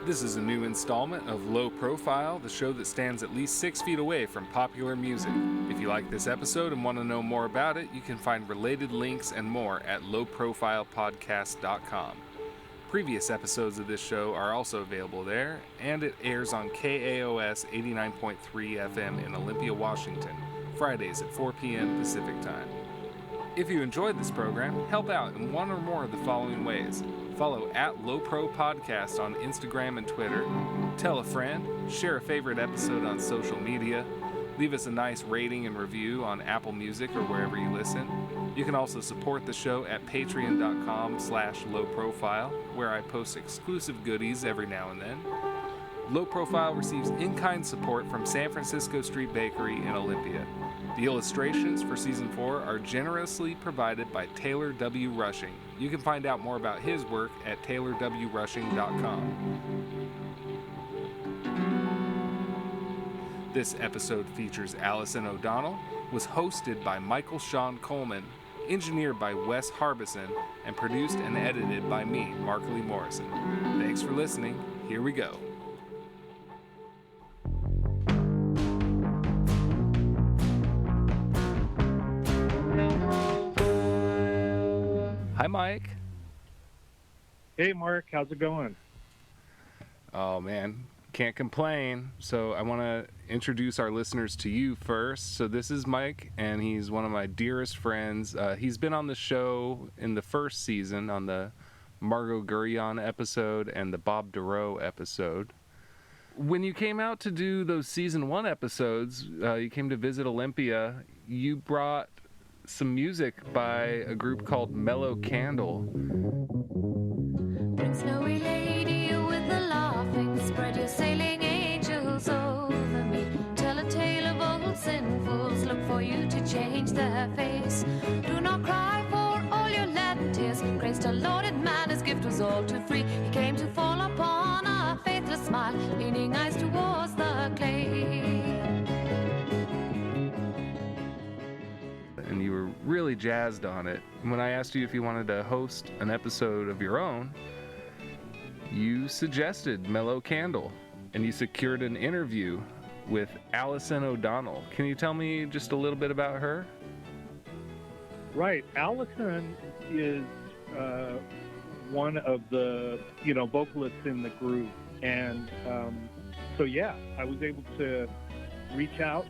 This is a new installment of Low Profile, the show that stands at least 6 feet away from popular music. If you like this episode and want to know more about it, you can find related links and more at lowprofilepodcast.com. Previous episodes of this show are also available there, and it airs on KAOS 89.3 FM in Olympia, Washington, Fridays at 4 p.m. Pacific Time. If you enjoyed this program, help out in one or more of the following ways. Follow at LowPro Podcast on Instagram and Twitter. Tell a friend. Share a favorite episode on social media. Leave us a nice rating and review on Apple Music or wherever you listen. You can also support the show at patreon.com/lowprofile, where I post exclusive goodies every now and then. Low Profile receives in-kind support from San Francisco Street Bakery in Olympia. The illustrations for Season 4 are generously provided by Taylor W. Rushing. You can find out more about his work at taylorwrushing.com. This episode features Alison O'Donnell, was hosted by Michael Sean Coleman, engineered by Wes Harbison, and produced and edited by me, Mark Lee Morrison. Thanks for listening. Here we go. Hi, Mike. Hey, Mark. How's it going? Oh, man. Can't complain. So I want to introduce our listeners to you first. So this is Mike, and he's one of my dearest friends. He's been on the show in the first season on the Margot Gurrion episode and the Bob Dorough episode. When you came out to do those season 1 episodes, you came to visit Olympia, you brought some music by a group called Mellow Candle. Bring snowy lady with the laughing, spread your sailing angels over me. Tell a tale of old sinfuls, look for you to change their face. Do not cry for all your Latin tears. Christ our Lord and man, his gift was all too free. He came to fall upon a faithless smile, leaning eyes towards the clay. And you were really jazzed on it. When I asked you if you wanted to host an episode of your own, you suggested Mellow Candle, and you secured an interview with Alison O'Donnell. Can you tell me just a little bit about her? Right. Alison is one of the, vocalists in the group. And so, I was able to reach out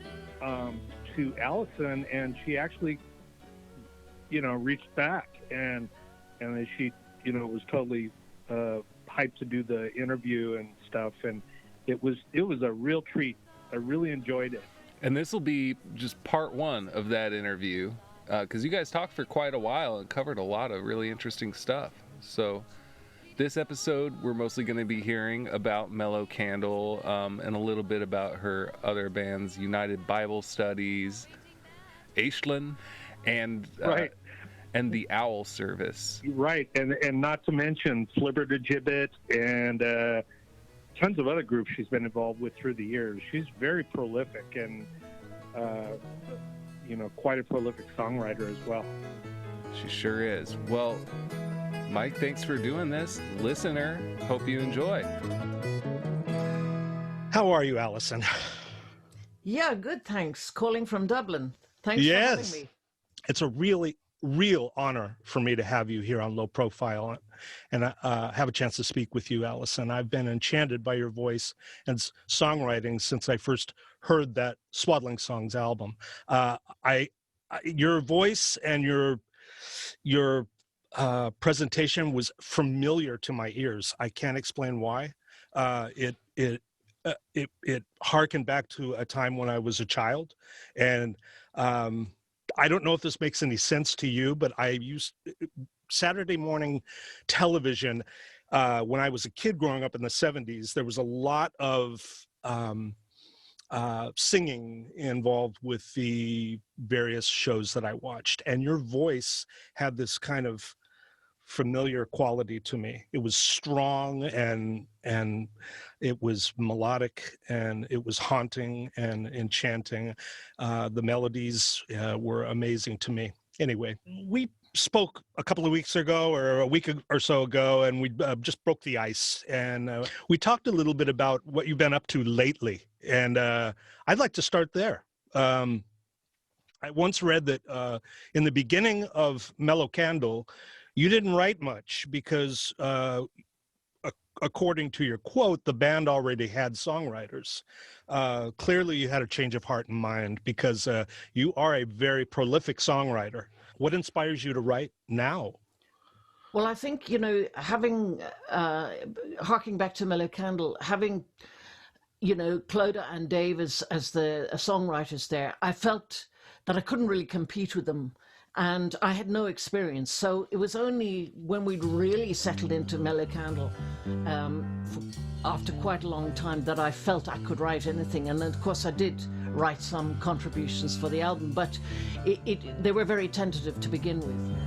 to Alison, and she actually, reached back, and then she, was totally hyped to do the interview and stuff, and it was a real treat. I really enjoyed it. And this will be just part 1 of that interview, because you guys talked for quite a while and covered a lot of really interesting stuff. So this episode, we're mostly going to be hearing about Mellow Candle and a little bit about her other bands, United Bible Studies, Aislinn, and right. And the Owl Service. Right, and not to mention Flibber to Gibbet and tons of other groups she's been involved with through the years. She's very prolific and, quite a prolific songwriter as well. She sure is. Well, Mike, thanks for doing this. Listener, hope you enjoy. How are you, Alison? Yeah, good, thanks. Calling from Dublin. Thanks for having me. It's a real honor for me to have you here on Low Profile and have a chance to speak with you, Alison. I've been enchanted by your voice and songwriting since I first heard that Swaddling Songs album. Your voice and your presentation was familiar to my ears. I can't explain why. It harkened back to a time when I was a child, and I don't know if this makes any sense to you, but I used Saturday morning television when I was a kid growing up in the 70s. There was a lot of singing involved with the various shows that I watched, and your voice had this kind of familiar quality to me. It was strong and it was melodic and it was haunting and enchanting. The melodies were amazing to me. Anyway, we spoke a couple of weeks ago or a week or so ago, and we just broke the ice. And we talked a little bit about what you've been up to lately. And I'd like to start there. I once read that in the beginning of Mellow Candle, you didn't write much because, according to your quote, the band already had songwriters. Clearly, you had a change of heart and mind because you are a very prolific songwriter. What inspires you to write now? Well, I think, having, harking back to Mellow Candle, having, Clodagh and Dave as the songwriters there, I felt that I couldn't really compete with them. And I had no experience. So it was only when we'd really settled into Mellow Candle, after quite a long time, that I felt I could write anything. And of course I did write some contributions for the album, but they were very tentative to begin with.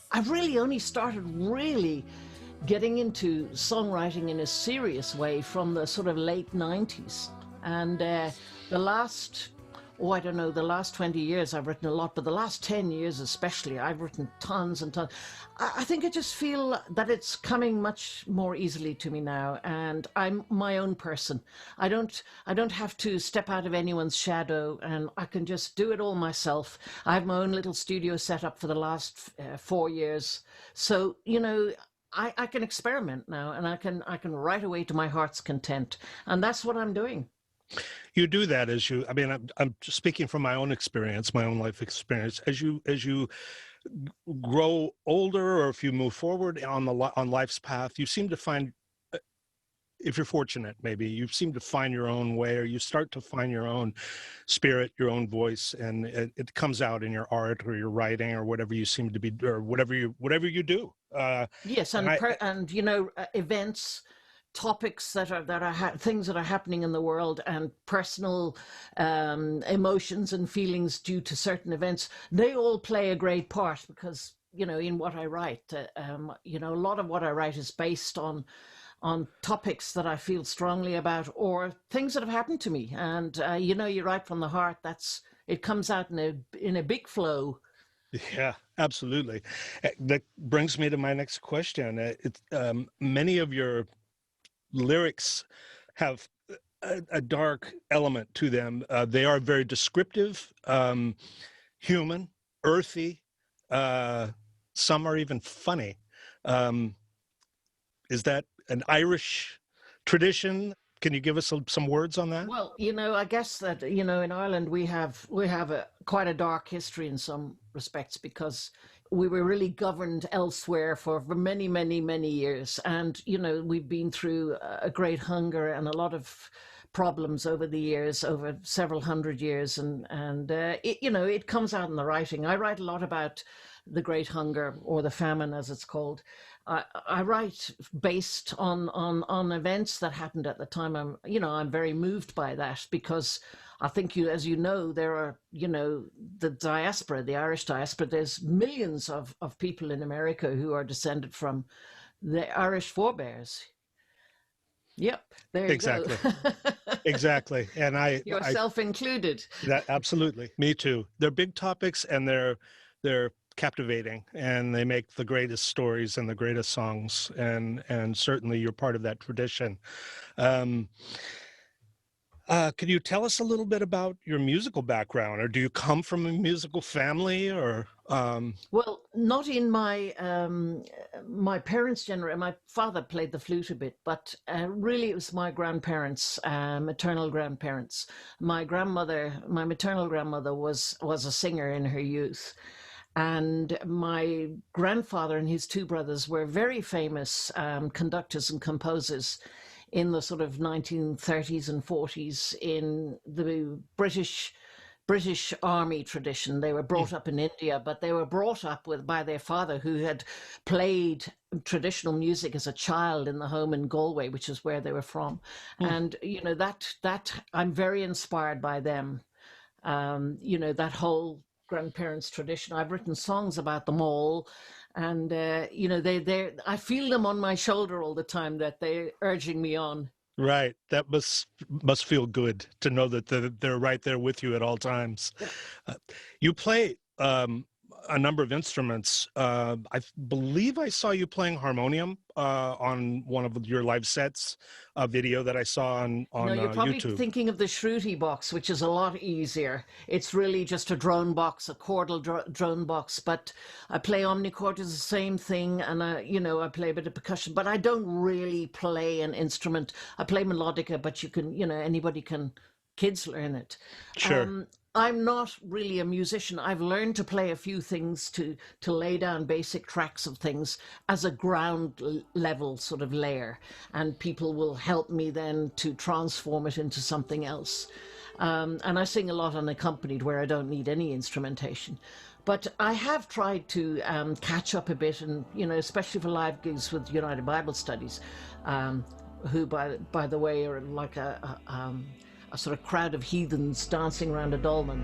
I really only started really getting into songwriting in a serious way from the sort of late 90s. And the last 20 years I've written a lot, but the last 10 years especially, I've written tons and tons. I think I just feel that it's coming much more easily to me now, and I'm my own person. I don't have to step out of anyone's shadow, and I can just do it all myself. I have my own little studio set up for the last 4 years. So, I can experiment now, and I can write away to my heart's content, and that's what I'm doing. You do that I'm just speaking from my own experience, my own life experience. As you grow older, or if you move forward on life's path, you seem to find, if you're fortunate, maybe you seem to find your own way, or you start to find your own spirit, your own voice, and it comes out in your art or your writing or whatever you seem to be, or whatever you do. Yes, and events, topics that are things that are happening in the world, and personal emotions and feelings due to certain events, they all play a great part, because in what I write, a lot of what I write is based on topics that I feel strongly about, or things that have happened to me. And you write from the heart. It comes out in a big flow. Yeah, absolutely. That brings me to my next question. Many of your lyrics have a dark element to them. They are very descriptive, human, earthy. Some are even funny. Is that an Irish tradition? Can you give us some words on that? Well, I guess that, in Ireland we have quite a dark history in some respects, because we were really governed elsewhere for many, many, many years. And, we've been through a great hunger and a lot of problems over the years, over several hundred years. And it comes out in the writing. I write a lot about the Great Hunger, or the famine as it's called. I write based on events that happened at the time. I'm very moved by that, because I think as there are, the diaspora, the Irish diaspora, there's millions of people in America who are descended from the Irish forebears. Yep, there you go. Exactly. And yourself included. That absolutely. Me too. They're big topics, and they're captivating, and they make the greatest stories and the greatest songs, and certainly you're part of that tradition. Um, could you tell us a little bit about your musical background, or do you come from a musical family, or? Well, not in my parents' generation. My father played the flute a bit, but really it was my grandparents, maternal grandparents. My maternal grandmother was a singer in her youth, and my grandfather and his two brothers were very famous conductors and composers in the sort of 1930s and 40s in the British army tradition. They were brought up in India, but they were brought up by their father, who had played traditional music as a child in the home in Galway, which is where they were from. And that I'm very inspired by them. That whole grandparents' tradition. I've written songs about them all, and they I feel them on my shoulder all the time, that they're urging me on. Right. That must feel good to know that they're right there with you at all times. You play a number of instruments. I believe I saw you playing harmonium on one of your live sets, a video that I saw on No, you're probably YouTube. thinking of the Shruti box, which is a lot easier. It's really just a drone box, a chordal drone box. But I play omnichord is the same thing, and I play a bit of percussion. But I don't really play an instrument. I play melodica, but anybody can. Kids learn it. Sure. I'm not really a musician. I've learned to play a few things to lay down basic tracks of things as a ground level sort of layer, and people will help me then to transform it into something else. And I sing a lot unaccompanied, where I don't need any instrumentation. But I have tried to catch up a bit, and especially for live gigs with United Bible Studies, who by the way are like a sort of crowd of heathens dancing around a dolmen.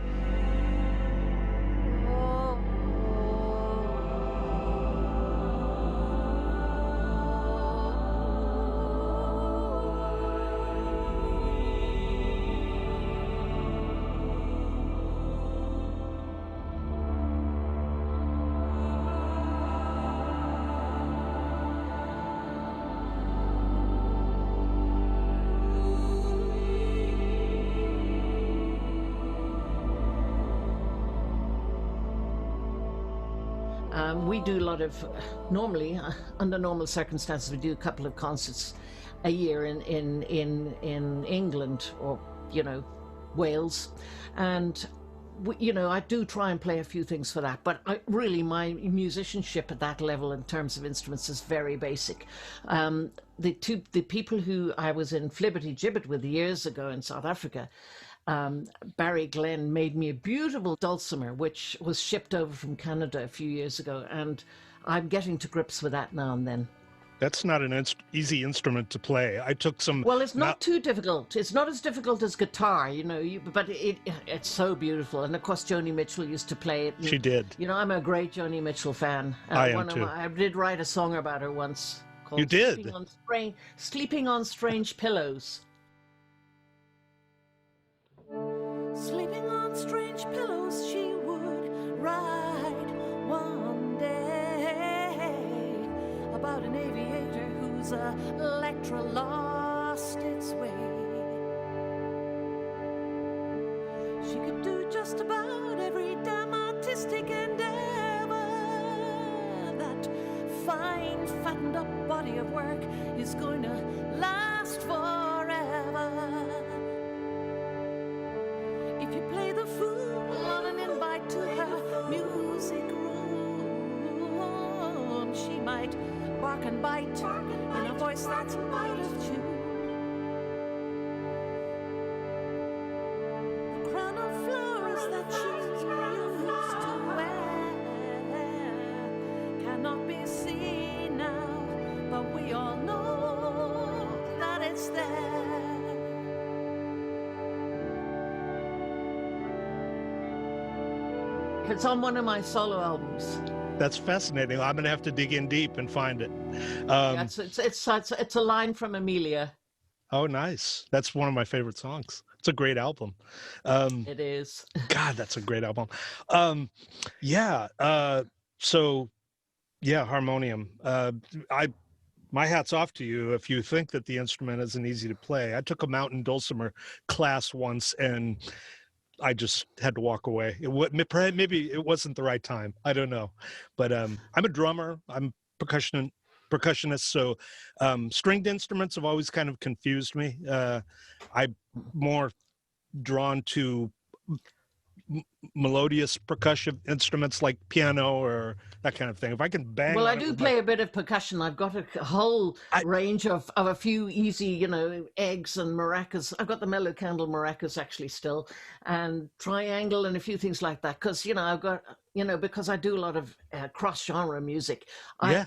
We do a lot of, normally, under normal circumstances, we do a couple of concerts a year in England or, Wales. And, I do try and play a few things for that. But my musicianship at that level in terms of instruments is very basic. The people who I was in Flibberty Gibbet with years ago in South Africa, Barry Glenn made me a beautiful dulcimer, which was shipped over from Canada a few years ago, and I'm getting to grips with that now and then. That's not an easy instrument to play. I took some. Well, it's not too difficult. It's not as difficult as guitar, but it's so beautiful. And of course, Joni Mitchell used to play it. And, she did. I'm a great Joni Mitchell fan. I am too. I did write a song about her once called You did? Sleeping on Strange Pillows. Sleeping on strange pillows, she would write one day about an aviator whose Electra lost its way. She could do just about every damn artistic endeavor. That fine, fattened up body of work is going to last forever. If you play the fool on an invite to her music room, she might bark and bite in a voice that's out of tune. The crown of flowers that she used to wear cannot be seen now, but we all know that it's there. It's on one of my solo albums. That's fascinating. I'm going to have to dig in deep and find it. It's a line from Amelia. Oh, nice. That's one of my favorite songs. It's a great album. It is. God, that's a great album. Yeah. So yeah, harmonium. My hat's off to you if you think that the instrument isn't easy to play. I took a mountain dulcimer class once, and I just had to walk away. Maybe it wasn't the right time. I don't know, but I'm a drummer. I'm percussionist. So stringed instruments have always kind of confused me. I'm more drawn to melodious percussion instruments like piano or that kind of thing. If I can bang Well, I on it do with play a bit of percussion. I've got a whole range of a few easy, eggs and maracas. I've got the mellow candle maracas actually still, and triangle and a few things like that. Because I've got because I do a lot of cross genre music. Yeah.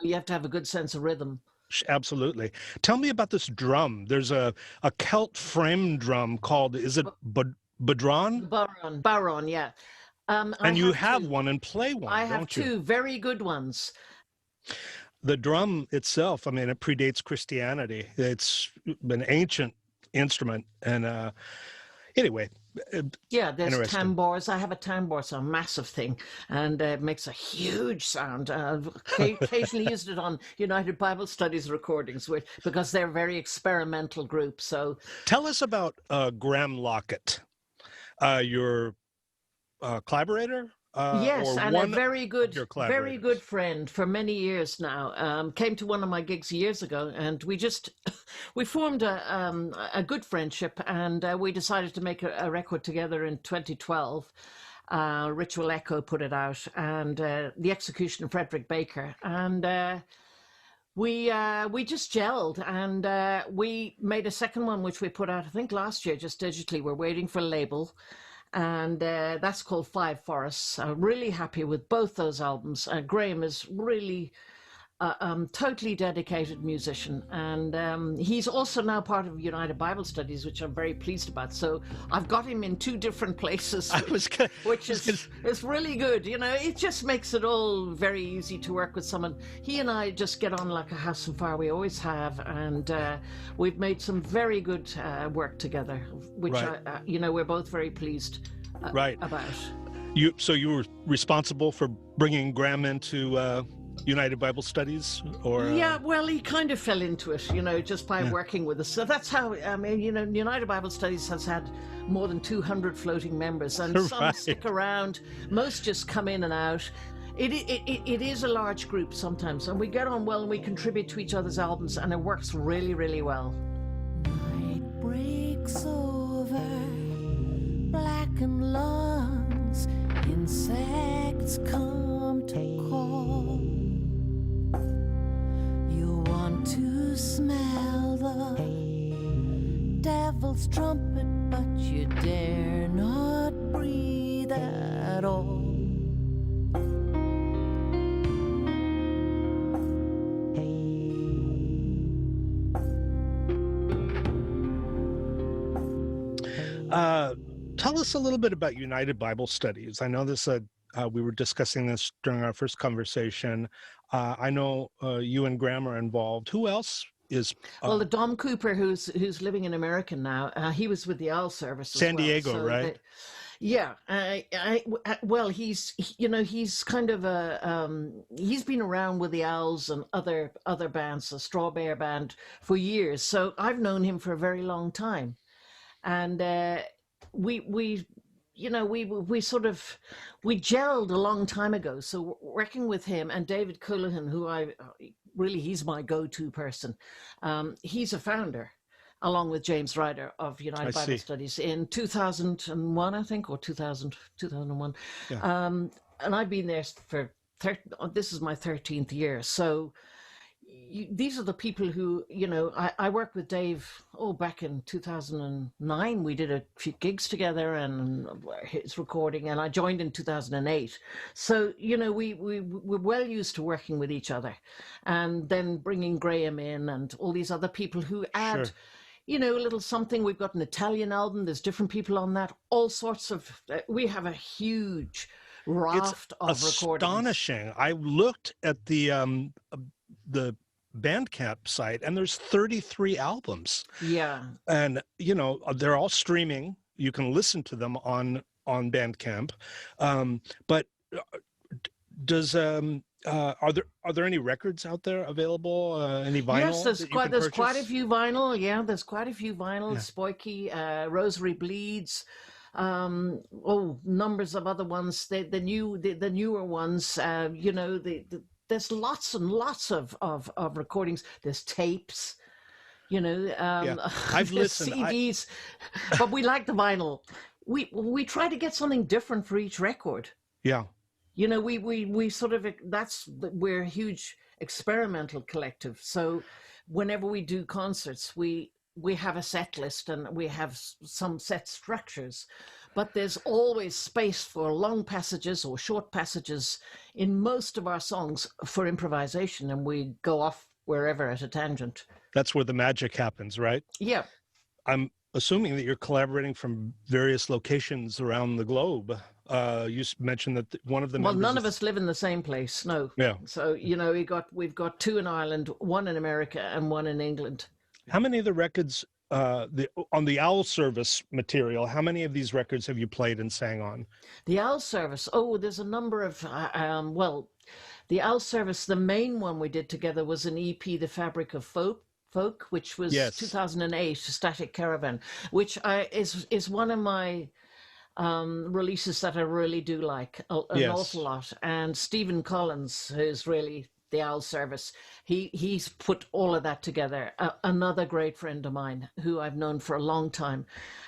You have to have a good sense of rhythm. Absolutely. Tell me about this drum. There's a Celt frame drum called, is it Badron? Baron, yeah. And you have one and play one, I have don't you? two very good ones. The drum itself, I mean, it predates Christianity. It's an ancient instrument. And anyway. Yeah, there's tambours. I have a tambour, it's a massive thing, and it makes a huge sound. I've occasionally used it on United Bible Studies recordings because they're a very experimental group. So tell us about Graham Lockett, your collaborator. Yes, and a very good friend for many years now. Came to one of my gigs years ago, and we formed a good friendship, and we decided to make a record together in 2012. Ritual Echo put it out, and The Execution of Frederick Baker, and we just gelled, and we made a second one, which we put out, I think, last year, just digitally. We're waiting for a label. And that's called Five Forests. I'm really happy with both those albums. Graham is really totally dedicated musician, and he's also now part of United Bible Studies, which I'm very pleased about. So I've got him in two different places, which is really good. It just makes it all very easy to work with someone. He and I just get on like a house on fire. We always have, and we've made some very good work together, which we're both very pleased about. So you were responsible for bringing Graham into United Bible Studies, or yeah, well, he kind of fell into it, just by working with us. So that's how, United Bible Studies has had more than 200 floating members, and some stick around. Most just come in and out. It is a large group sometimes, and we get on well, and we contribute to each other's albums, and it works really, really well. Night breaks over, blackened lungs, insects come to call. You want to smell the devil's trumpet, but you dare not breathe at all. Tell us a little bit about United Bible Studies. I know this. We were discussing this during our first conversation. I know you and Graham are involved. Who else is? Well, the Dom Cooper, who's living in America now, he was with the Owl Service. San Diego, so right? Yeah. Well, he's kind of he's been around with the Owls and other bands, the Straw Bear Band, for years. So I've known him for a very long time, and we gelled a long time ago. So working with him and David Coulihan, who he's my go-to person. He's a founder, along with James Ryder, of United Bible Studies in 2001, I think, or 2001. Yeah. And I've been there for this is my 13th year. So these are the people who, I worked with Dave, back in 2009. We did a few gigs together and his recording, and I joined in 2008. So, we're well used to working with each other, and then bringing Graham in and all these other people who add, a little something. We've got an Italian album. There's different people on that, all sorts of, we have a huge raft of recordings. Astonishing. I looked at the Bandcamp site, and there's 33 albums. Yeah. And they're all streaming. You can listen to them on Bandcamp. But Does are there any records out there available? Any vinyl? Yes, that you can there's quite a purchase? few vinyl. Yeah, there's quite a few vinyl. Yeah. Spoiky, Rosary Bleeds, numbers of other ones. The newer ones. There's lots and lots of recordings. There's tapes. I've there's listened. CDs, but we like the vinyl. We try to get something different for each record. Yeah. We sort of, we're a huge experimental collective. So whenever we do concerts, we have a set list and we have some set structures, but there's always space for long passages or short passages in most of our songs for improvisation, and we go off wherever at a tangent. That's where the magic happens, right? Yeah. I'm assuming that you're collaborating from various locations around the globe. You mentioned that one of the members. Well, none of us live in the same place. No. Yeah. So we've got two in Ireland, one in America, and one in England. How many of the records on the Owl Service material? How many of these records have you played and sang on? The Owl Service. Oh, there's a number of. The Owl Service. The main one we did together was an EP, "The Fabric of Folk," which was 2008, Static Caravan, which is one of my releases that I really do like an awful lot. And Stephen Collins, who's really the Owl Service, he's put all of that together. Another great friend of mine who I've known for a long time.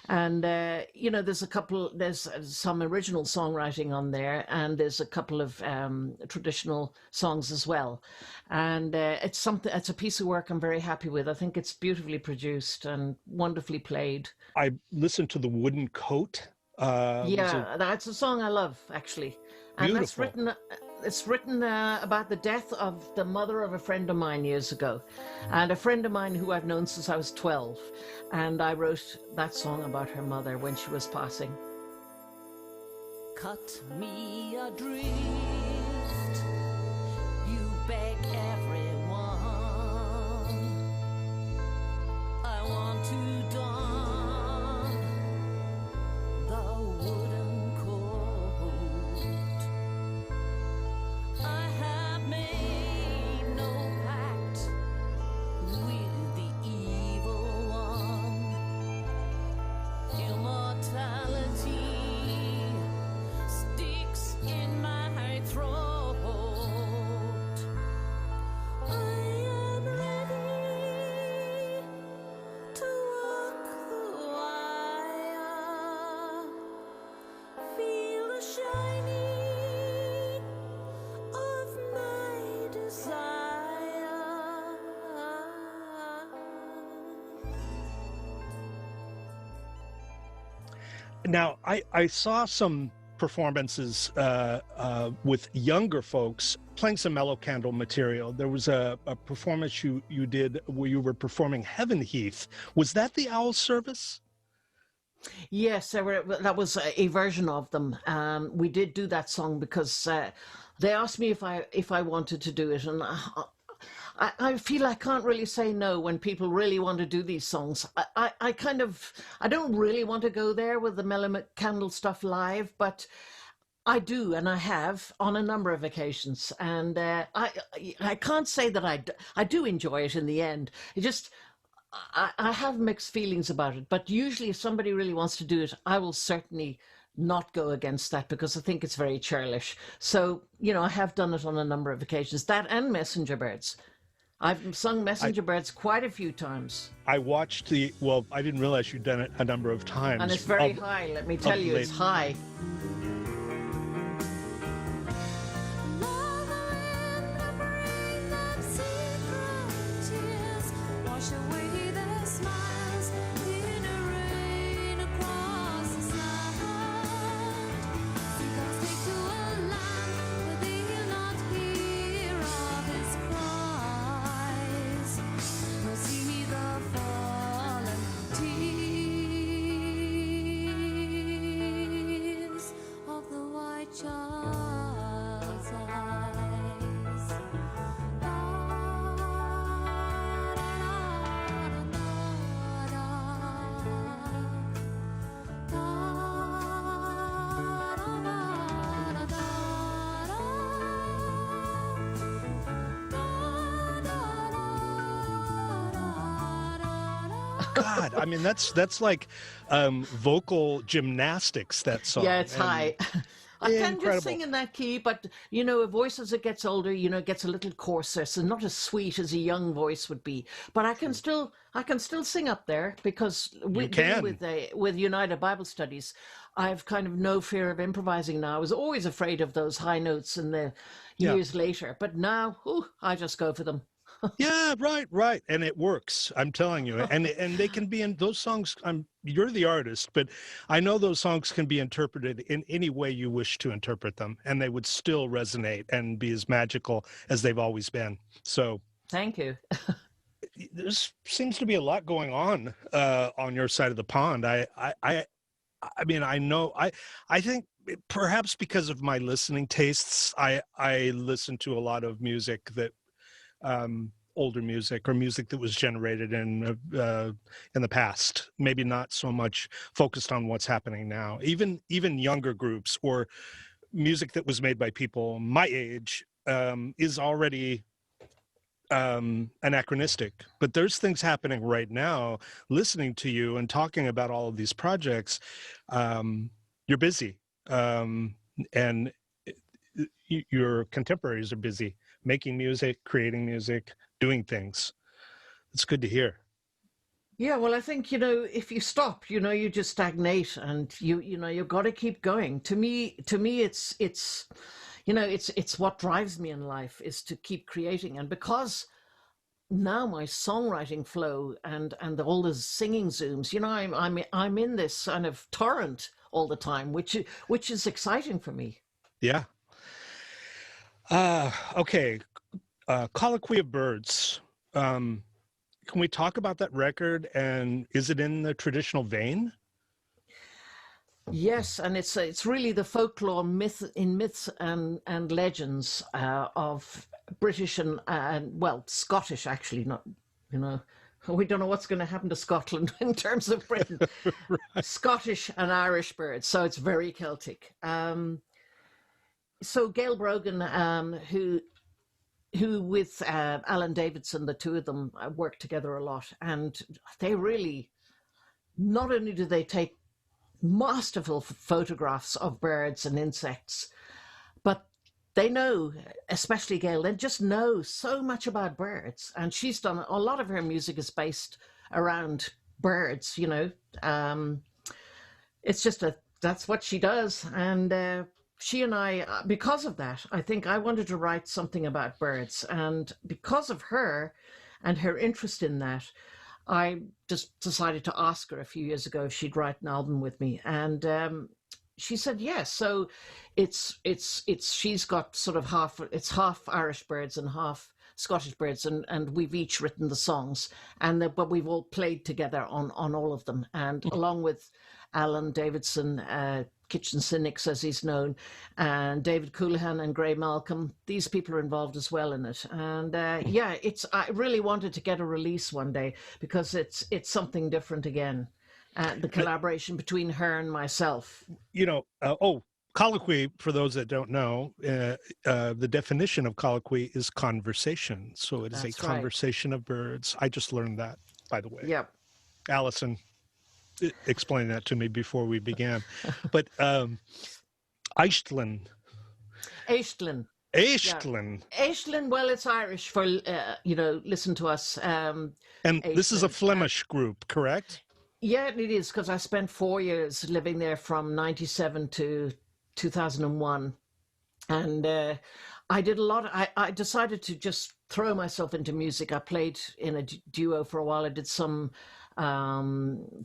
And, there's some original songwriting on there, and there's a couple of traditional songs as well. And it's a piece of work I'm very happy with. I think it's beautifully produced and wonderfully played. I listened to The Wooden Coat. That's a song I love, actually. And Beautiful. it's written about the death of the mother of a friend of mine years ago, and a friend of mine who I've known since I was 12. And I wrote that song about her mother when she was passing. Cut me adrift, you beg everyone. I want to don the wooden coat. I have made no pact with the evil one. Immortality sticks in my throat. I am ready to walk the wire, feel the shining of my desire. Now, I saw some performances with younger folks playing some Mellow Candle material. There was a performance you did where you were performing Heaven Heath. Was that the Owl Service? Yes, that was a version of them. We did do that song because they asked me if I wanted to do it, and I feel I can't really say no when people really want to do these songs. I don't really want to go there with the Mellow Candle stuff live, but I do, and I have on a number of occasions. And I can't say that I do enjoy it in the end. It just, I have mixed feelings about it. But usually if somebody really wants to do it, I will certainly not go against that because I think it's very churlish. So, I have done it on a number of occasions. That and Messenger Birds. I've sung Messenger Birds quite a few times. I watched I didn't realize you'd done it a number of times. And it's very high, let me tell you, it's high. God, I mean that's like vocal gymnastics. That song. Yeah, it's And high. I can just incredible. sing in that key, but a voice as it gets older, it gets a little coarser, so not as sweet as a young voice would be. But I can still sing up there because being can. with United Bible Studies, I've kind of no fear of improvising now. I was always afraid of those high notes in the Yeah. years later, but now, I just go for them. Yeah, right, and it works. I'm telling you, and they can be in those songs. You're the artist, but I know those songs can be interpreted in any way you wish to interpret them, and they would still resonate and be as magical as they've always been. So, Thank you. there seems to be a lot going on your side of the pond. I mean, I think perhaps because of my listening tastes, I listen to a lot of music that. Older music or music that was generated in the past, maybe not so much focused on what's happening now. Even younger groups or music that was made by people my age is already anachronistic. But there's things happening right now. Listening to you and talking about all of these projects, you're busy, and your contemporaries are busy making music, creating music, doing things. It's good to hear. Yeah, well, I think, if you stop, you just stagnate, and you've got to keep going. To me, it's what drives me in life is to keep creating. And because now my songwriting flow and all the singing zooms, I'm in this kind of torrent all the time, which is exciting for me. Yeah. Okay. Colloquy of Birds. Can we talk about that record, and is it in the traditional vein? Yes, and it's really the folklore myths and legends of British and well, Scottish actually, not we don't know what's going to happen to Scotland in terms of Britain. Right. Scottish and Irish birds, so it's very Celtic. So Gail Brogan, who with Alan Davidson, the two of them work together a lot, and they really, not only do they take masterful photographs of birds and insects, but they know, especially Gail, they just know so much about birds, and she's done a lot of her music is based around birds. It's just that's what she does, and she and I, because of that, I think I wanted to write something about birds. And because of her and her interest in that, I just decided to ask her a few years ago if she'd write an album with me. And she said yes. So she's got sort of half Irish birds and half Scottish birds, and we've each written the songs, but we've all played together on all of them. And along with Alan Davidson, Kitchen Cynics as he's known, and David Coulihan and Gray Malcolm, these people are involved as well in it. And I really wanted to get a release one day because it's something different again. The collaboration between her and myself. Colloquy, for those that don't know, the definition of colloquy is conversation. So it is a conversation of birds. I just learned that, by the way. Yep. Alison explained that to me before we began. But Aistlin. Aistlin. Aistlin. Yeah. Aistlin, well, it's Irish for, listen to us. And Aistlin. This is a Flemish group, correct? Yeah, it is, because I spent 4 years living there from 97 to 2001. And I did a lot. I decided to just throw myself into music. I played in a duo for a while. I did some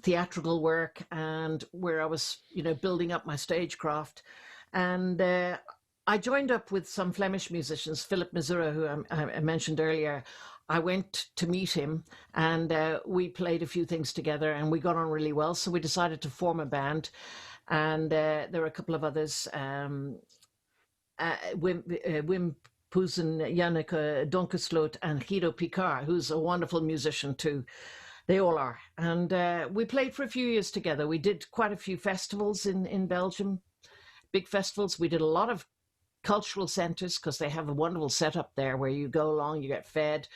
theatrical work, and where I was, building up my stagecraft. And I joined up with some Flemish musicians, Philip Missoura, who I mentioned earlier. I went to meet him, and we played a few things together, and we got on really well. So we decided to form a band, and there were a couple of others, Wim Poesen, Yannick Donkersloot, and Guido Picard, who's a wonderful musician too. They all are. And we played for a few years together. We did quite a few festivals in Belgium, big festivals. We did a lot of cultural centers because they have a wonderful setup there where you go along, you get fed,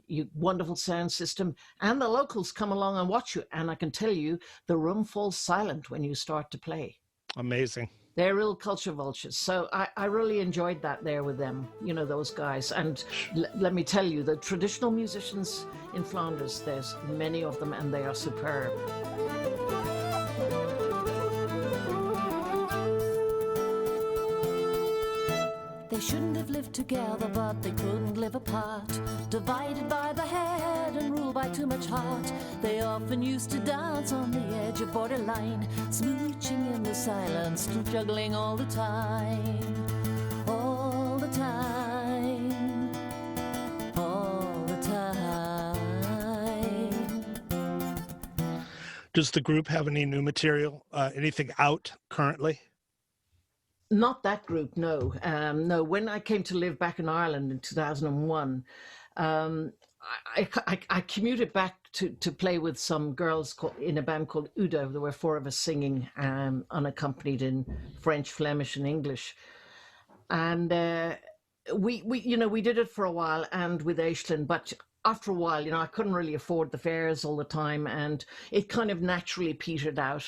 you wonderful sound system, and the locals come along and watch you. And I can tell you, the room falls silent when you start to play. Amazing. They're real culture vultures. So I really enjoyed that there with them, you know, those guys. And let me tell you, the traditional musicians in Flanders, there's many of them, and they are superb. They shouldn't have lived together, but they couldn't live apart. Divided by the head and ruled by too much heart. They often used to dance on the edge of borderline, smooching in the silence, juggling all the time. All the time. All the time. Does the group have any new material, anything out currently? Not that group, no. No, when I came to live back in Ireland in 2001, I commuted back to play with some girls in a band called Udo. There were 4 of us singing unaccompanied in French, Flemish, and English. And we did it for a while, and with Aislinn, but after a while, I couldn't really afford the fares all the time, and it kind of naturally petered out.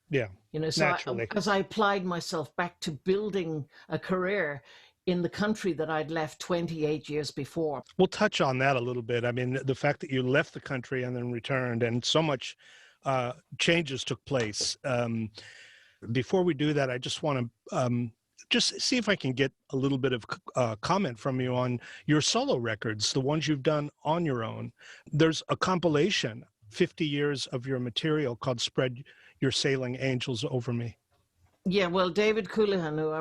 Yeah, So naturally. as I applied myself back to building a career in the country that I'd left 28 years before. We'll touch on that a little bit. I mean, the fact that you left the country and then returned, and so much changes took place. Before we do that, I just want to just see if I can get a little bit of comment from you on your solo records, the ones you've done on your own. There's a compilation, 50 years of your material, called Spread Your Sailing Angels Over Me. Yeah, well, David Coulihan, who I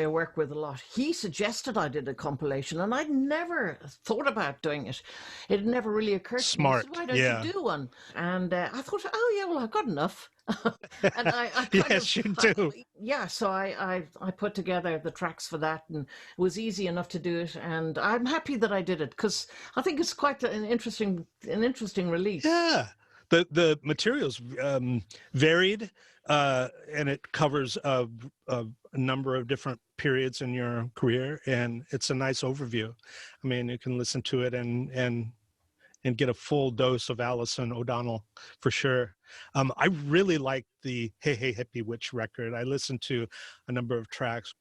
work with a lot, he suggested I did a compilation, and I'd never thought about doing it. It had never really occurred to me. Smart, Why don't yeah. you do one? And I thought, oh yeah, well, I've got enough. And I Yes, you do. Yeah, so I put together the tracks for that, and it was easy enough to do it. And I'm happy that I did it, because I think it's quite an interesting release. Yeah, the material's varied. And it covers a number of different periods in your career, and it's a nice overview. I mean, you can listen to it and get a full dose of Alison O'Donnell for sure. I really like the Hey Hey Hippie Witch record. I listened to a number of tracks.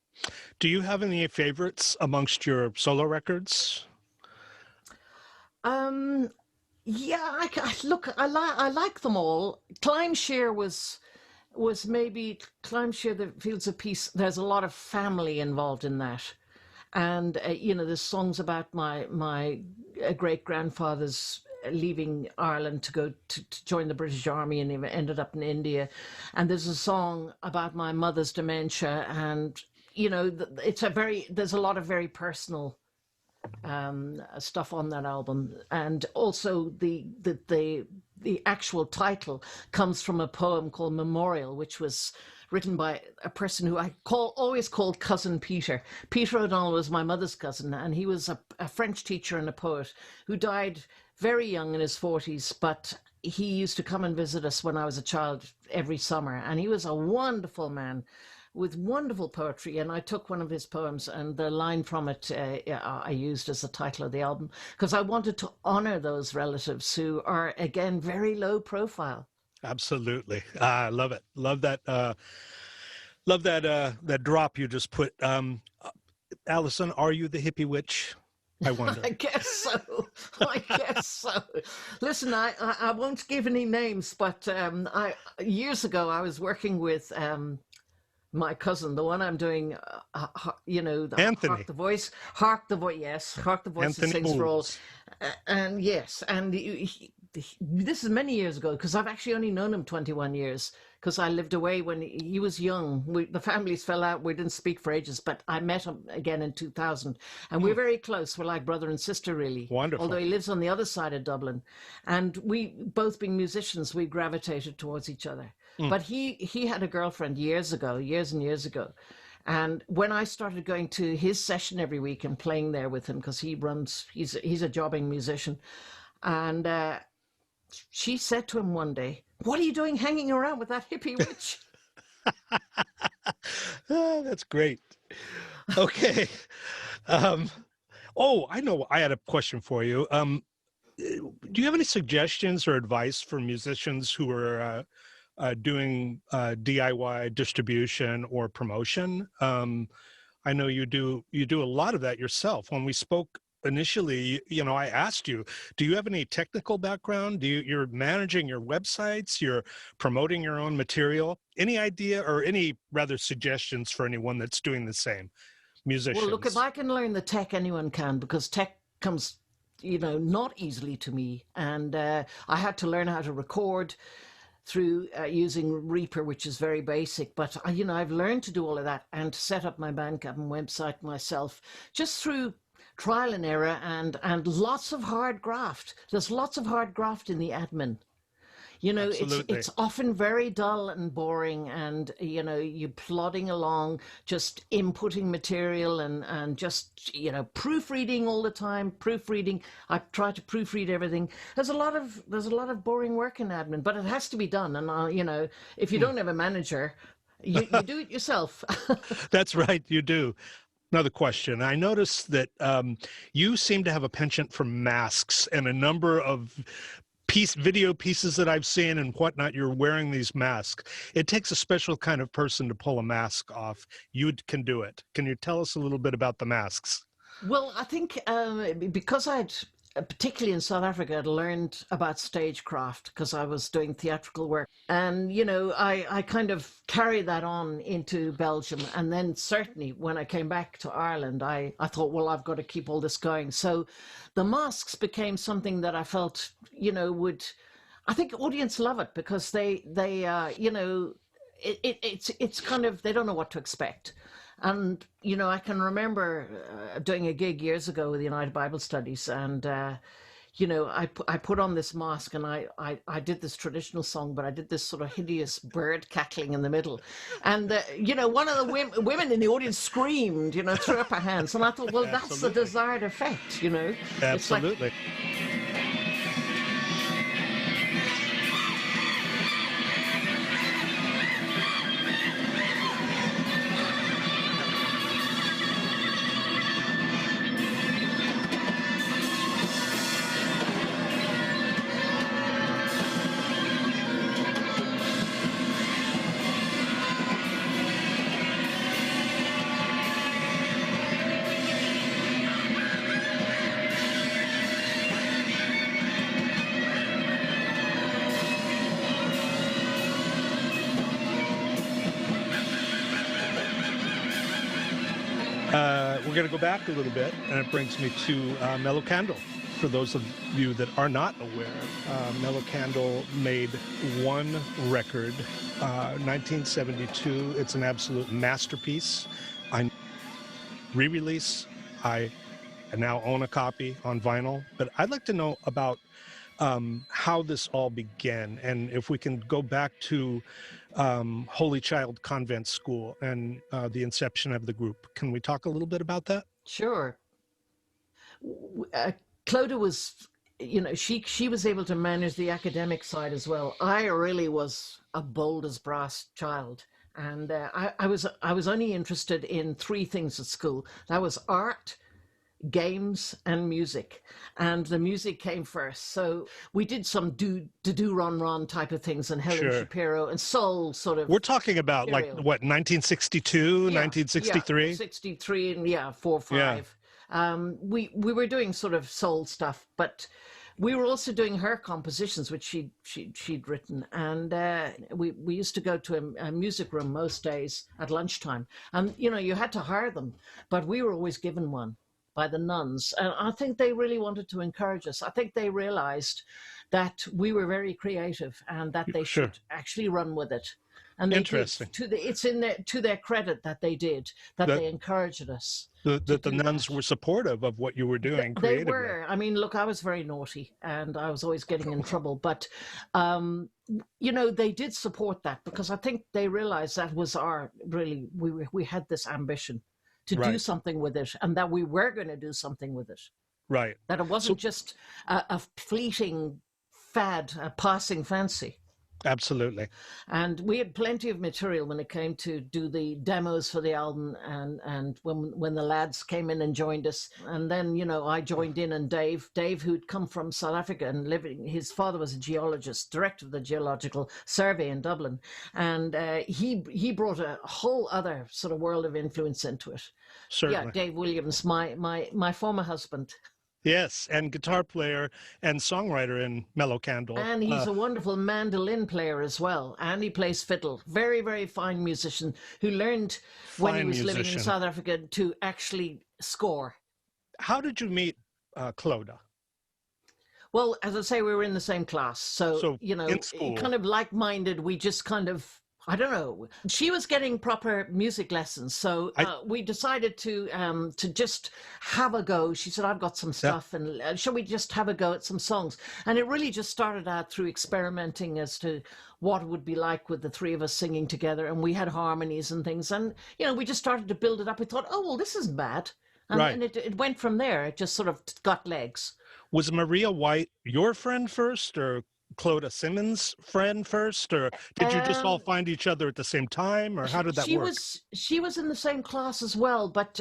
Do you have any favorites amongst your solo records? Yeah, I like them all. Climshare was maybe Climshare, the Fields of Peace. There's a lot of family involved in that, and there's songs about my great grandfather's leaving Ireland to go to join the British Army, and he ended up in India. And there's a song about my mother's dementia, and there's a lot of very personal stuff on that album. And also the actual title comes from a poem called Memorial, which was written by a person who I always called Cousin Peter. Peter O'Donnell was my mother's cousin, and he was a French teacher and a poet who died very young in his 40s, but he used to come and visit us when I was a child every summer, and he was a wonderful man with wonderful poetry. And I took one of his poems, and the line from it I used as the title of the album, because I wanted to honor those relatives who are, again, very low profile. Absolutely. I love it. Love that. Love that drop you just put. Alison, are you the hippie witch? I wonder. I guess so. Listen, I won't give any names, but years ago I was working with my cousin, the one I'm doing, Anthony. Hark the Voice. Hark the Voice Anthony sings for all. Bowles. And yes, and this is many years ago, because I've actually only known him 21 years, because I lived away when he was young. The families fell out. We didn't speak for ages, but I met him again in 2000. And we're very close. We're like brother and sister, really. Wonderful. Although he lives on the other side of Dublin. And we, both being musicians, we gravitated towards each other. But he had a girlfriend years and years ago. And when I started going to his session every week and playing there with him, because he's a jobbing musician, and she said to him one day, "What are you doing hanging around with that hippie witch?" Oh, that's great. Okay. Oh, I know. I had a question for you. Do you have any suggestions or advice for musicians who are doing DIY distribution or promotion? I know you do a lot of that yourself. When we spoke initially, I asked you, do you have any technical background? You're managing your websites, you're promoting your own material? Any idea or any rather suggestions for anyone that's doing the same? Well, look, if Musicians. I can learn the tech, anyone can, because tech comes, not easily to me. And I had to learn how to record through using Reaper, which is very basic. But, I've learned to do all of that and to set up my Bandcamp and website myself just through trial and error and lots of hard graft. There's lots of hard graft in the admin. Absolutely. It's often very dull and boring, and you're plodding along, just inputting material and just proofreading all the time. Proofreading. I try to proofread everything. There's a lot of boring work in admin, but it has to be done. And if you don't have a manager, you do it yourself. That's right, you do. Another question. I noticed that you seem to have a penchant for masks, and a number of video pieces that I've seen and whatnot, you're wearing these masks. It takes a special kind of person to pull a mask off. You can do it. Can you tell us a little bit about the masks? Well, I think because I'd, particularly in South Africa, I'd learned about stagecraft because I was doing theatrical work. And, I kind of carried that on into Belgium. And then certainly when I came back to Ireland, I thought, well, I've got to keep all this going. So the masks became something that I felt, I think audience love it because it's kind of, they don't know what to expect. And, I can remember doing a gig years ago with the United Bible Studies, and, I put on this mask and I did this traditional song, but I did this sort of hideous bird cackling in the middle. And, one of the women in the audience screamed, threw up her hands. And I thought, well, that's the desired effect, Absolutely. It's like, We're going to go back a little bit, and it brings me to Mellow Candle. For those of you that are not aware, Mellow Candle made one record, 1972. It's an absolute masterpiece. I re-release. I now own a copy on vinyl, but I'd like to know about how this all began, and if we can go back to Holy Child Convent School and the inception of the group. Can we talk a little bit about that? sure. Clodagh was, she was able to manage the academic side as well. I really was a bold as brass child. And I was only interested in three things at school. That was art, games, and music. And the music came first. So we did some do ron type of things, and Helen Shapiro and soul sort of. We're talking about material. like what, 1962, 1963? Yeah, 63 and 4, 5. We were doing sort of soul stuff, but we were also doing her compositions, which she'd written, and we used to go to a music room most days at lunchtime, and you had to hire them, but we were always given one by the nuns, and I think they really wanted to encourage us. I think they realized that we were very creative and that they should actually run with it. And they Interesting. It's to their credit that they did, that they encouraged us. That the nuns were supportive of what you were doing creatively. They were. I mean, look, I was very naughty and I was always getting in trouble. But, they did support that because I think they realized that was we had this ambition to do something with it, and that we were going to do something with it. Right. That it wasn't just a fleeting fad, a passing fancy. Absolutely. And we had plenty of material when it came to do the demos for the album, and when the lads came in and joined us. And then, you know, I joined in, and Dave, who'd come from South Africa and living, his father was a geologist, director of the Geological Survey in Dublin, and he brought a whole other sort of world of influence into it. Certainly. Yeah, Dave Williams, my former husband. Yes, and guitar player and songwriter in Mellow Candle. And he's a wonderful mandolin player as well. And he plays fiddle. Very, very fine musician who learned when he was living in South Africa to actually score. How did you meet Clodagh? Well, as I say, we were in the same class. So you know, in school. Kind of like-minded. We just kind of, I don't know. She was getting proper music lessons, so we decided to just have a go. She said, "I've got some stuff, and shall we just have a go at some songs?" And it really just started out through experimenting as to what it would be like with the three of us singing together, and we had harmonies and things, and you know, we just started to build it up. We thought, "Oh, well, this isn't bad," and it went from there. It just sort of got legs. Was Maria White your friend first, or Clodagh Simmons' friend first, or did you just all find each other at the same time, or how did that work? She was in the same class as well, but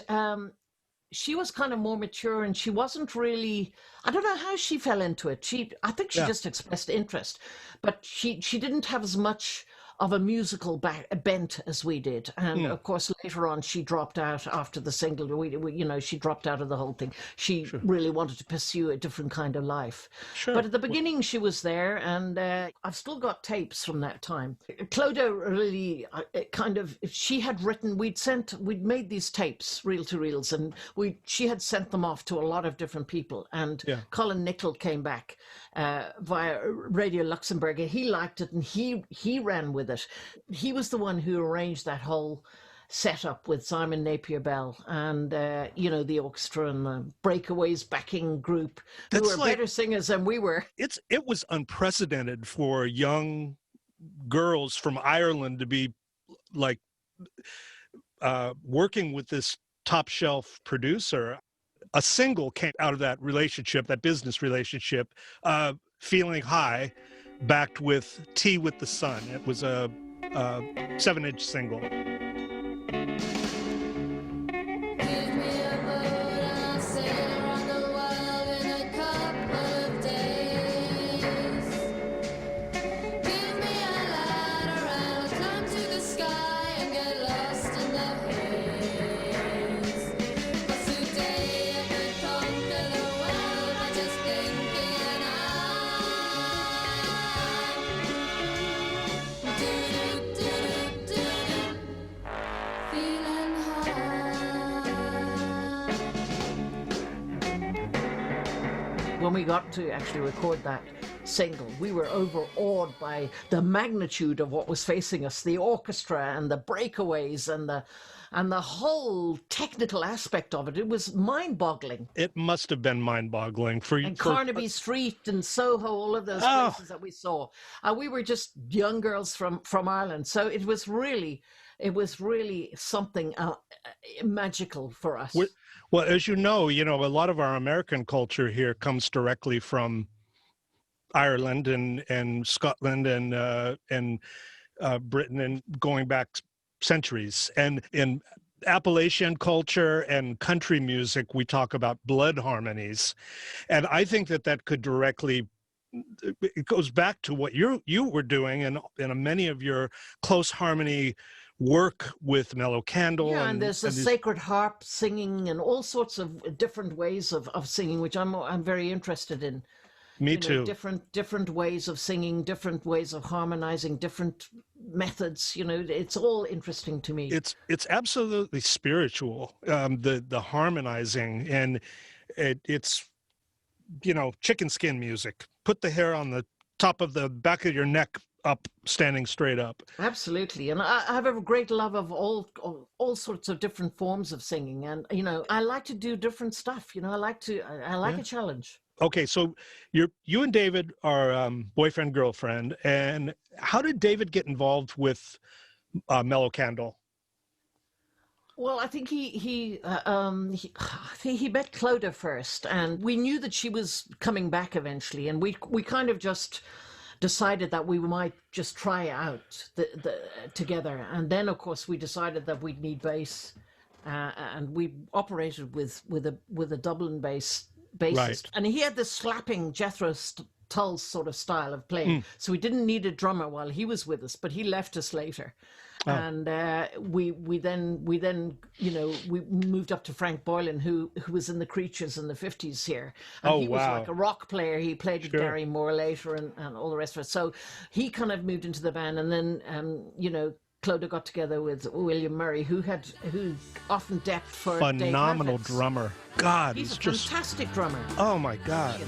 she was kind of more mature, and she wasn't really, I don't know how she fell into it. I think she just expressed interest, but she didn't have as much of a musical bent as we did. And of course, later on, she dropped out after the single. We you know, she dropped out of the whole thing. She really wanted to pursue a different kind of life. Sure. But at the beginning, she was there, and I've still got tapes from that time. Clodagh really kind of, she had written, we'd made these tapes, reel-to-reels, and she had sent them off to a lot of different people. And Colin Nichol came back via Radio Luxembourg, and he liked it, and he ran with it. He was the one who arranged that whole setup with Simon Napier Bell and you know, the orchestra and the Breakaways backing group, who were better singers than we were. It was unprecedented for young girls from Ireland to be like working with this top shelf producer. A single came out of that relationship, that business relationship, Feeling High, backed with Tea with the Sun. It was a 7-inch single. When we got to actually record that single, we were overawed by the magnitude of what was facing us, the orchestra and the Breakaways and the whole technical aspect of it. It was mind-boggling. It must have been mind-boggling for you. And Carnaby Street and Soho, all of those places that we saw. We were just young girls from Ireland, so it was really something magical for us. Well, as you know, a lot of our American culture here comes directly from Ireland and Scotland and Britain, and going back centuries. And in Appalachian culture and country music, we talk about blood harmonies, and I think that could directly. It goes back to what you were doing and many of your close harmony work with Mellow Candle. Yeah, and there's a sacred harp singing and all sorts of different ways of singing, which I'm very interested in. Me too. Different ways of singing, different ways of harmonizing, different methods. It's all interesting to me. It's absolutely spiritual. The harmonizing, and it's chicken skin music. Put the hair on the top of the back of your neck up, standing straight up. Absolutely. And I have a great love of all sorts of different forms of singing, and I like to do different stuff. I like a challenge. Okay, so you and David are boyfriend girlfriend, and how did David get involved with Mellow Candle? Well, I think he met Clodagh first, and we knew that she was coming back eventually, and we kind of just decided that we might just try out the together. And then, of course, we decided that we'd need bass, and we operated with a Dublin bassist, Right. and he had this slapping Jethro Tull sort of style of playing. So we didn't need a drummer while he was with us, but he left us later. Oh. And we then we moved up to Frank Boylan, who was in the Creatures in the 50s here, and Oh, he was wow. like a rock player. He played with Sure. Gary Moore later and all the rest of it. So he kind of moved into the band, and then Clodagh got together with William Murray, who often decked for Dave Phenomenal Mathis. drummer. God, He's he's a just, fantastic drummer. oh my God.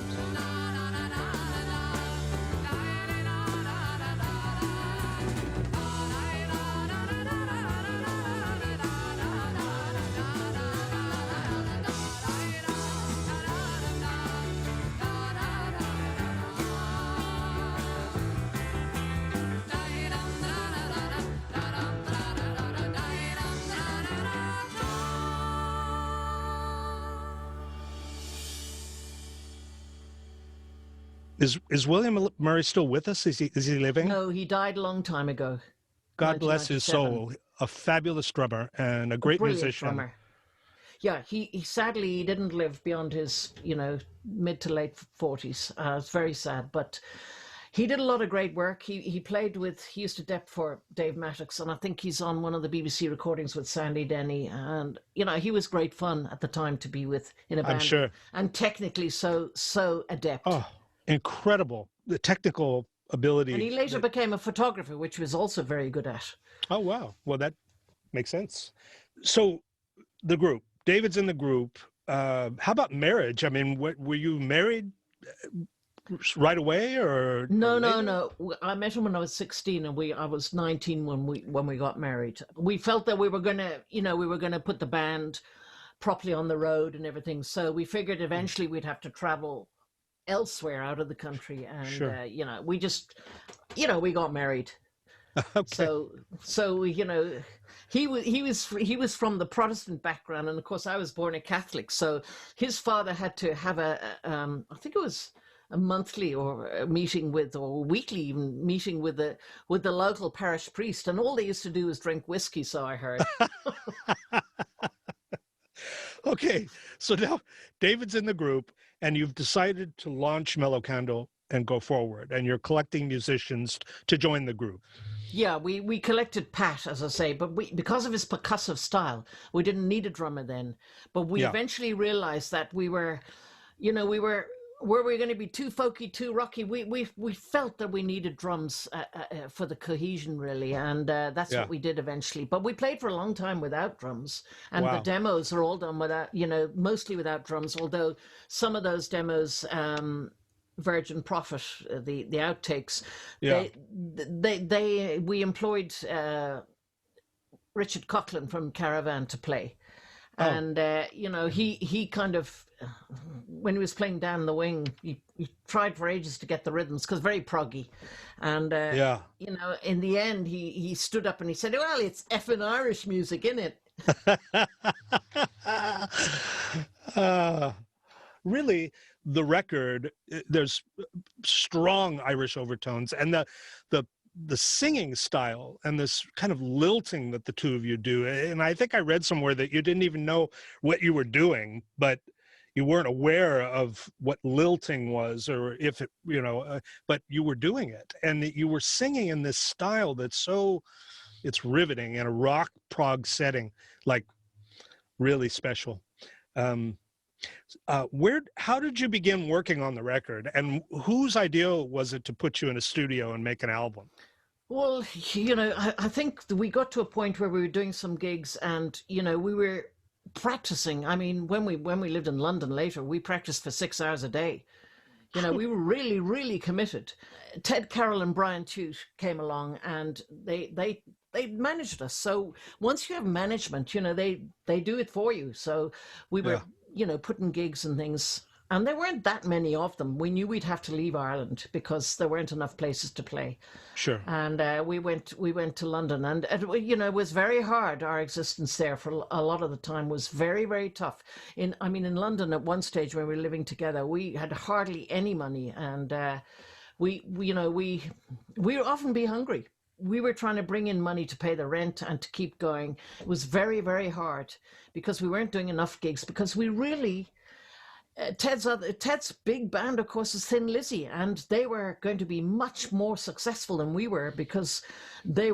Is William Murray still with us? Is he living? No, he died a long time ago. God bless his 1997. soul. A fabulous drummer and a great Brilliant musician. drummer. Yeah, he sadly he didn't live beyond his mid to late 40s. It's very sad, but he did a lot of great work. He used to dep for Dave Mathis, and I think he's on one of the BBC recordings with Sandy Denny. And he was great fun at the time to be with in a band. I'm sure. And technically so adept. Oh, incredible. The technical ability. And he later became a photographer, which he was also very good at. Oh, wow. Well, that makes sense. So the group, David's in the group. How about marriage? I mean, were you married right away or? No. later? I met him when I was 16, and I was 19 when we got married. We felt that we were gonna put the band properly on the road and everything. So we figured eventually we'd have to travel elsewhere out of the country, and Sure. we just we got married. Okay. So he was from the Protestant background, and of course I was born a Catholic. So his father had to have I think it was a monthly or a meeting with, or weekly even meeting with the local parish priest, and all they used to do was drink whiskey. So I heard. Okay, so now David's in the group, and you've decided to launch Mellow Candle and go forward, and you're collecting musicians to join the group. Yeah, we collected Pat, as I say, but because of his percussive style, we didn't need a drummer then. But we eventually realized that were we going to be too folky, too rocky? We felt that we needed drums for the cohesion, really, and that's what we did eventually. But we played for a long time without drums, and the demos are all done without, mostly without drums. Although some of those demos, Virgin Prophet, the outtakes, we employed Richard Coughlin from Caravan to play. And, he kind of, when he was playing Down the Wing, he tried for ages to get the rhythms because very proggy. And, in the end, he stood up and he said, well, it's effing Irish music, innit? Really, the record, there's strong Irish overtones, and the singing style and this kind of lilting that the two of you do. And I think I read somewhere that you didn't even know what you were doing, but you weren't aware of what lilting was, or if it, but you were doing it, and you were singing in this style that's it's riveting in a rock prog setting, like really special. How did you begin working on the record, and whose idea was it to put you in a studio and make an album? Well, I think we got to a point where we were doing some gigs, and we were practicing. I mean, when we lived in London later, we practiced for 6 hours a day. We were really, really committed. Ted Carroll and Brian Tute came along, and they managed us. So once you have management, they do it for you. So we were putting gigs and things, and there weren't that many of them. We knew we'd have to leave Ireland because there weren't enough places to play. Sure. And we went to London, and it was very hard. Our existence there for a lot of the time was very, very tough. In London at one stage when we were living together, we had hardly any money, and we would often be hungry. We were trying to bring in money to pay the rent and to keep going. It was very, very hard because we weren't doing enough gigs, because we really, Ted's big band, of course, is Thin Lizzy, and they were going to be much more successful than we were because they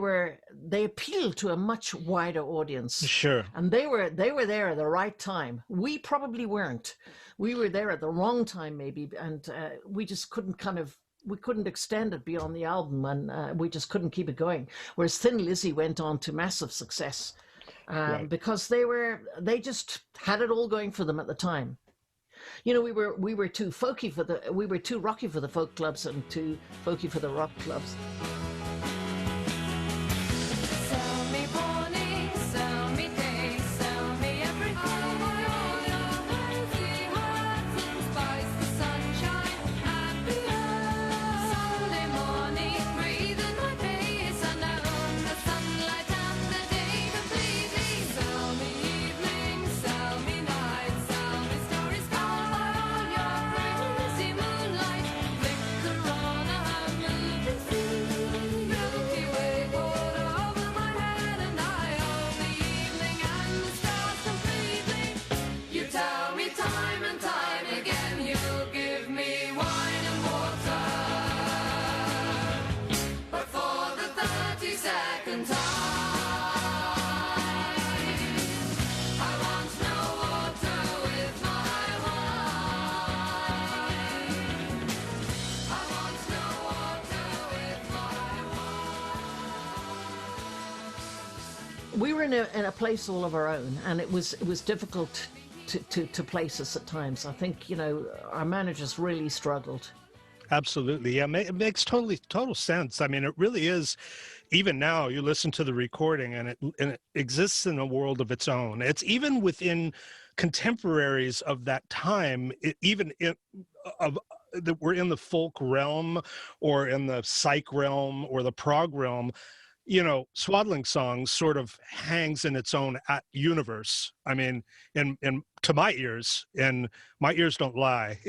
appealed to a much wider audience. Sure. And they were there at the right time. We probably weren't. We were there at the wrong time, maybe, and we just couldn't we couldn't extend it beyond the album, and we just couldn't keep it going. Whereas Thin Lizzy went on to massive success Right. because they just had it all going for them at the time. You know, we were too folky we were too rocky for the folk clubs and too folky for the rock clubs. Sell me morning, sell me day, sell me everything. All your crazy hearts and spice the sunshine and the earth. Sunday morning, breathe in my face, and I own the sunlight and the day completely. Sell me evening, sell me night, sell me stories told by all your crazy moonlight. Flicker on a moving sea, Milky Way poured over my head, and I own the evening and the stars completely. You tell me time and time again you'll give me wine and water, but for the 32nd time, I want no water with my wine. I want no water with my wine. We were in a place all of our own, and it was difficult to place us at times. I think, you know, our managers really struggled. Absolutely. Yeah, it makes total sense. I mean, it really is. Even now, you listen to the recording, and it exists in a world of its own. It's even within contemporaries of that time, that were in the folk realm or in the psych realm or the prog realm. You know, Swaddling Songs sort of hangs in its own universe. I mean, to my ears, and my ears don't lie.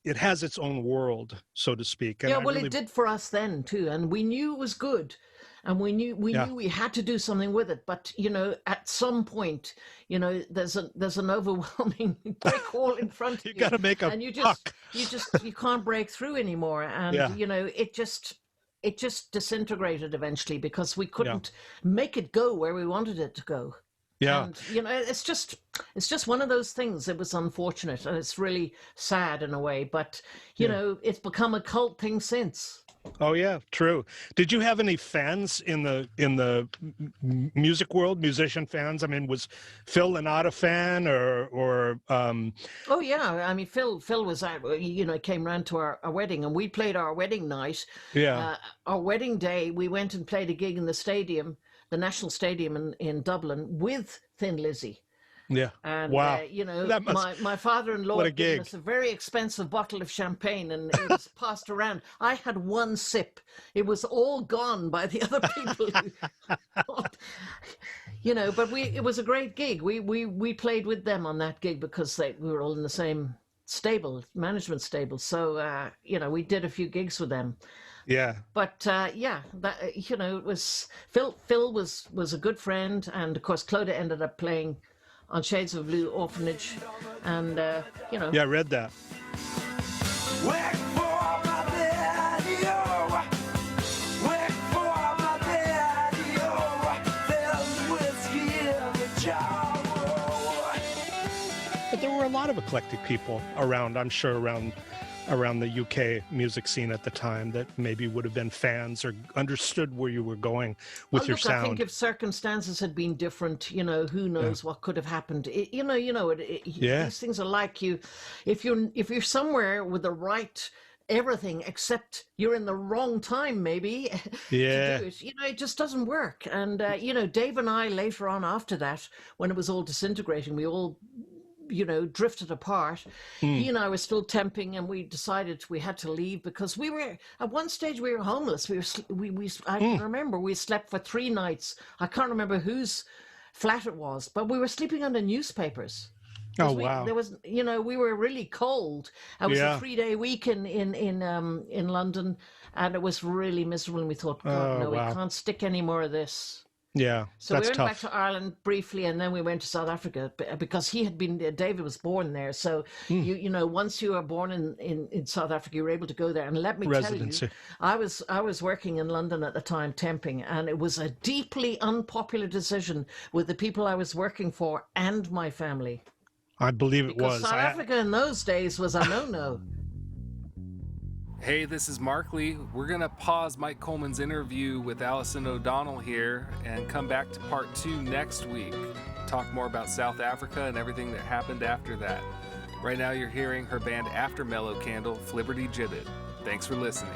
It has its own world, so to speak. And Yeah, well, it did for us then too, and we knew it was good, and we knew we had to do something with it. But you know, at some point, you know, there's an overwhelming brick wall in front of you. You got to make a and you buck. you can't break through anymore, and you know, it just disintegrated eventually because we couldn't make it go where we wanted it to go. Yeah. And you know, it's just one of those things. It was unfortunate, and it's really sad in a way, but you know, it's become a cult thing since. Oh yeah, true. Did you have any fans in the music world, musician fans? I mean, was Phil Lynott a fan, or Oh yeah, I mean, Phil was out. You know, came round to our wedding, and we played our wedding night. Yeah. Our wedding day, we went and played a gig in the stadium, the National Stadium in Dublin, with Thin Lizzy. Yeah. And wow. you know, That must- my father-in-law what a gave gig. us a very expensive bottle of champagne, and it was passed around. I had one sip; it was all gone by the other people. You know, but it was a great gig. We played with them on that gig because we were all in the same management stable. So you know, we did a few gigs with them. Yeah. But that, you know, it was Phil was a good friend, and of course Clodagh ended up playing on Shades of Blue Orphanage, and you know. Yeah, I read that. Work for my daddy, oh. Work for my daddy, oh. There's whiskey in the jar, oh. But there were a lot of eclectic people around, I'm sure, around the UK music scene at the time that maybe would have been fans or understood where you were going with your sound. I think if circumstances had been different, you know, who knows what could have happened. These things are like you. If you're somewhere with the right everything, except you're in the wrong time, maybe to do it. You know, it just doesn't work. And you know, Dave and I later on after that, when it was all disintegrating, we all, you know, drifted apart. He and I were still temping, and we decided we had to leave because we were at one stage we were homeless. I can remember we slept for 3 nights. I can't remember whose flat it was, but we were sleeping under newspapers. Oh, 'Cause wow. there was, we were really cold. It was Yeah. a 3-day week in London, and it was really miserable. And we thought, God, Oh, no, we wow. can't stick any more of this. Yeah, So we that's went back tough. to Ireland briefly, and then we went to South Africa because David was born there. So once you are born in South Africa, you're able to go there. And let me tell you, Residency. I was working in London at the time, temping, and it was a deeply unpopular decision with the people I was working for and my family. I believe it Because was. South Africa in those days was a no-no. Hey, this is Mark Lee. We're going to pause Mike Coleman's interview with Alison O'Donnell here and come back to part 2 next week. Talk more about South Africa and everything that happened after that. Right now you're hearing her band After Mellow Candle, Flibberty Gibbet. Thanks for listening.